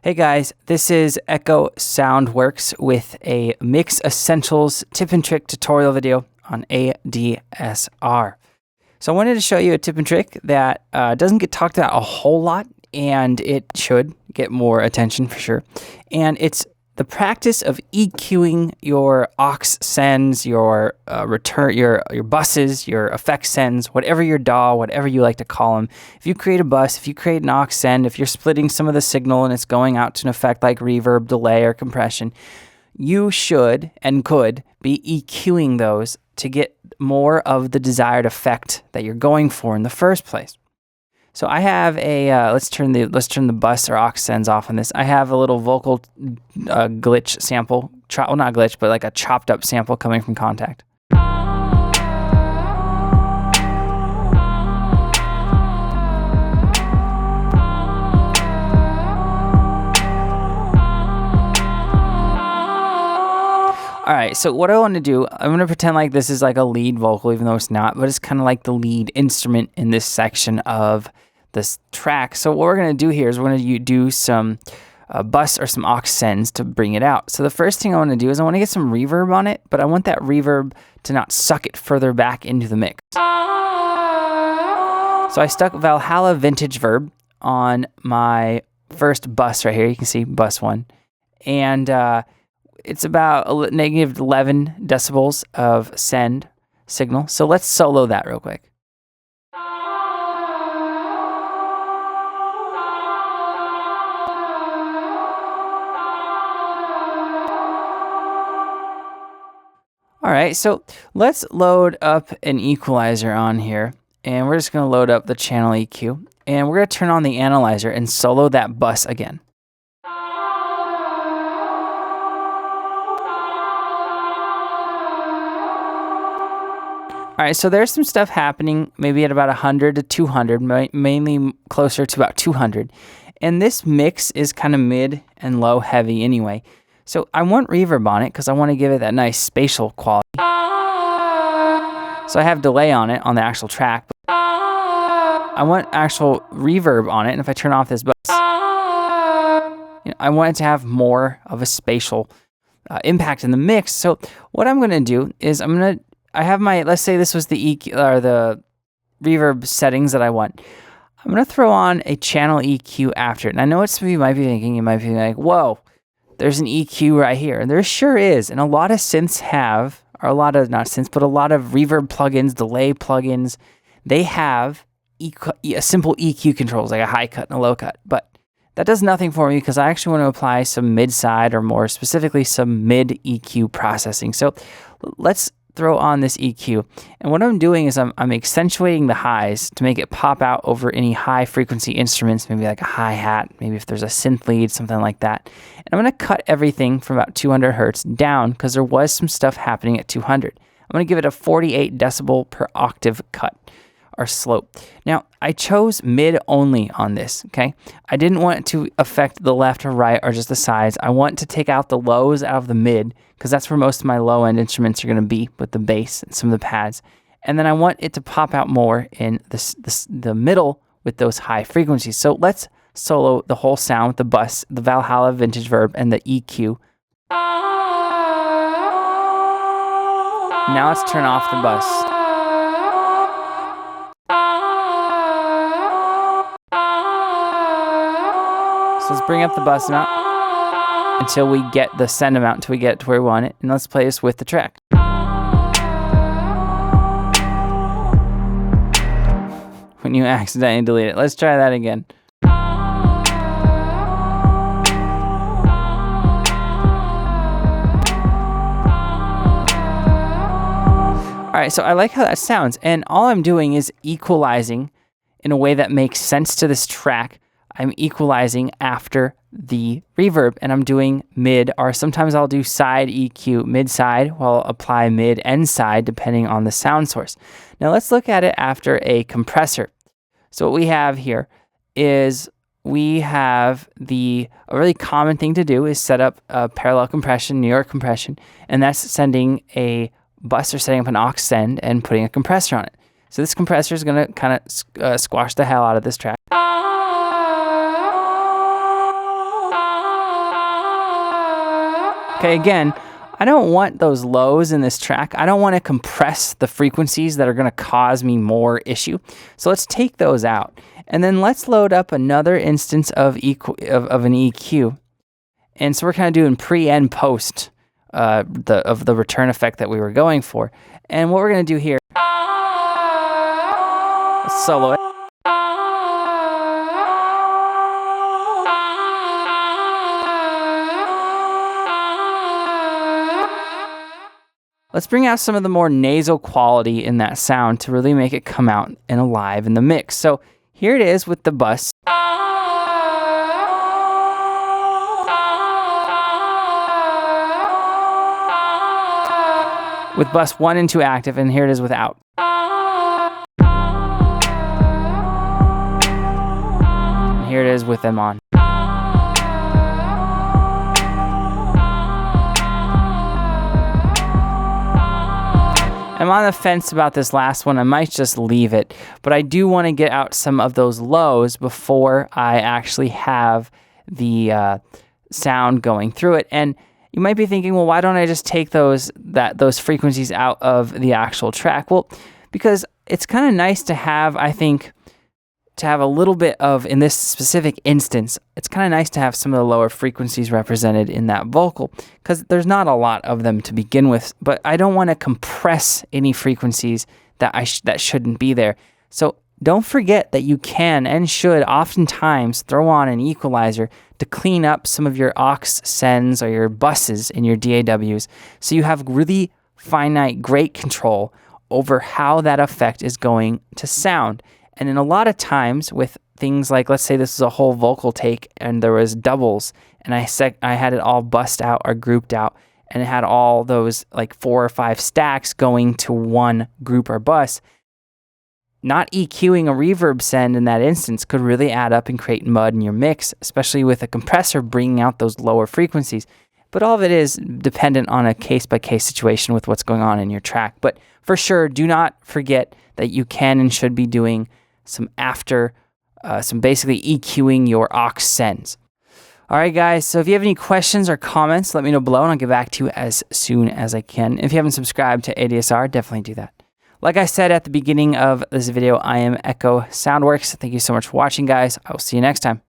Hey guys, this is Echo Soundworks with a Mix Essentials tip and trick tutorial video on ADSR. So I wanted to show you a tip and trick that doesn't get talked about a whole lot, and it should get more attention for sure. And it's the practice of EQing your aux sends, your return, your buses, your effect sends, whatever your DAW, whatever you like to call them. If you create a bus, if you create an aux send, if you're splitting some of the signal and it's going out to an effect like reverb, delay, or compression, you should and could be EQing those to get more of the desired effect that you're going for in the first place. So I have a, let's turn the bus or aux sends off on this. I have a little vocal glitch sample, well, not glitch, but like a chopped up sample coming from Contact. All right, so what I want to do, I'm going to pretend like this is like a lead vocal, even though it's not, but it's kind of like the lead instrument in this section of this track. So what we're going to do here is we're going to do some bus or some aux sends to bring it out. So the first thing I want to do is I want to get some reverb on it, but I want that reverb to not suck it further back into the mix. So I stuck Valhalla Vintage Verb on my first bus right here. You can see bus 1. And it's about negative 11 decibels of send signal. So let's solo that real quick. All right, so let's load up an equalizer on here, and we're just going to load up the channel EQ, and we're going to turn on the analyzer and solo that bus again. All right, so there's some stuff happening maybe at about 100 to 200, mainly closer to about 200. And this mix is kind of mid and low heavy anyway. So I want reverb on it because I want to give it that nice spatial quality. So I have delay on it on the actual track. But I want actual reverb on it, and if I turn off this bus, I want it to have more of a spatial impact in the mix. So what I'm going to do is I have my, let's say this was the EQ or the reverb settings that I want. I'm going to throw on a channel EQ after it. And I know what some of you might be thinking. You might be like, whoa, there's an EQ right here. And there sure is. And a lot of synths have, or a lot of, not synths, but a lot of reverb plugins, delay plugins, they have simple EQ controls, like a high cut and a low cut. But that does nothing for me because I actually want to apply some mid-side, or more specifically, some mid-EQ processing. So let's throw on this EQ. And what I'm doing is I'm accentuating the highs to make it pop out over any high frequency instruments, maybe like a hi-hat, maybe if there's a synth lead, something like that. And I'm going to cut everything from about 200 hertz down because there was some stuff happening at 200. I'm going to give it a 48 decibel per octave cut or slope. Now, I chose mid only on this, okay? I didn't want it to affect the left or right or just the sides. I want to take out the lows out of the mid because that's where most of my low-end instruments are going to be with the bass and some of the pads. And then I want it to pop out more in the middle with those high frequencies. So let's solo the whole sound with the bus, the Valhalla Vintage Verb, and the EQ. Now let's turn off the bus. So let's bring up the bus amount until we get the send amount, until we get to where we want it. And let's play this with the track. When you accidentally delete it. Let's try that again. All right, so I like how that sounds. And all I'm doing is equalizing in a way that makes sense to this track. I'm equalizing after the reverb, and I'm doing mid, or sometimes I'll do side EQ, mid side, while I'll apply mid and side depending on the sound source. Now let's look at it after a compressor. So what we have here is we have a really common thing to do is set up a parallel compression, New York compression, and that's sending a bus or setting up an aux send and putting a compressor on it. So this compressor is going to kind of squash the hell out of this track. Okay, again, I don't want those lows in this track. I don't want to compress the frequencies that are going to cause me more issue. So let's take those out. And then let's load up another instance of an EQ. And so we're kind of doing pre and post of the return effect that we were going for. And what we're going to do here, let's solo it. Let's bring out some of the more nasal quality in that sound to really make it come out and alive in the mix. So here it is with the bus. With bus 1 and 2 active, and here it is without. And here it is with them on. I'm on the fence about this last one. I might just leave it, but I do want to get out some of those lows before I actually have the sound going through it. And you might be thinking, well, why don't I just take those frequencies out of the actual track? Well, because it's kind of nice to have, I think, to have a little bit of, in this specific instance, it's kind of nice to have some of the lower frequencies represented in that vocal, because there's not a lot of them to begin with, but I don't want to compress any frequencies that shouldn't be there. So don't forget that you can and should oftentimes throw on an equalizer to clean up some of your aux sends or your buses in your DAWs, so you have really finite, great control over how that effect is going to sound. And in a lot of times with things like, let's say this is a whole vocal take and there was doubles and I had it all bussed out or grouped out, and it had all those like 4 or 5 stacks going to one group or bus, not EQing a reverb send in that instance could really add up and create mud in your mix, especially with a compressor bringing out those lower frequencies. But all of it is dependent on a case-by-case situation with what's going on in your track. But for sure, do not forget that you can and should be doing some basically EQing your aux sends. All right, guys, so if you have any questions or comments, let me know below and I'll get back to you as soon as I can. If you haven't subscribed to ADSR, definitely do that. Like I said at the beginning of this video, I am Echo Soundworks. Thank you so much for watching, guys. I will see you next time.